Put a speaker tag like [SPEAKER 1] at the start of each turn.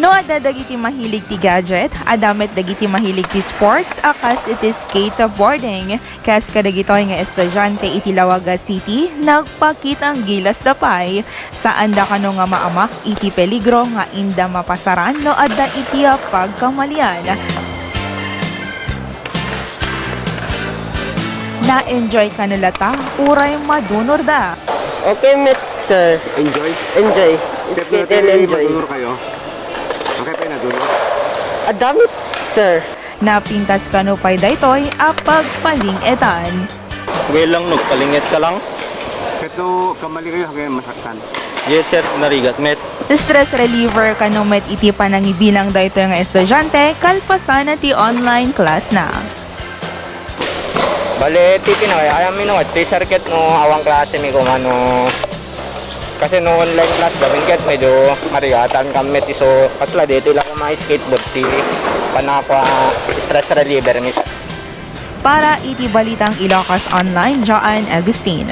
[SPEAKER 1] No, ada dagiti mahilig ti gadget, adamet dagiti mahilig ti sports, akas iti skateboarding. Kas kadagitoy nga estudyante iti Lawaga City, nagpakitang gilas dapay. Saan da kano nga maamak iti peligro nga inda mapasaran no adda iti pagkamalian. Na-enjoy ka nila ta, uray madunor da.
[SPEAKER 2] Okay, met, sir.
[SPEAKER 3] Enjoy.
[SPEAKER 2] Enjoy.
[SPEAKER 3] Step
[SPEAKER 2] Skate
[SPEAKER 3] natin,
[SPEAKER 2] and enjoy.
[SPEAKER 3] madunor kayo. Okay pa na dunor.
[SPEAKER 2] Adamit, sir.
[SPEAKER 1] Napintas kano pay daytoy apagpaling etan.
[SPEAKER 4] Ngayon lang, nagpalingit ka lang.
[SPEAKER 3] Kato kamali kayo hanggang masaktan.
[SPEAKER 4] Yes, sir, narigat, met.
[SPEAKER 1] Stress reliever kanong met iti panangibilang daytoy nga estudyante, kalpasan na ti online class na.
[SPEAKER 4] Bale, titinaway, ayam minuat, ti circuit no awang klase mi kung ano. Kasi no online class gawin ket medyo marigatan kami ti so kasla dito lang mga skateboard ti panapa stress reliever ni.
[SPEAKER 1] Para iti balitang Ilocos Online, Joan Agustin.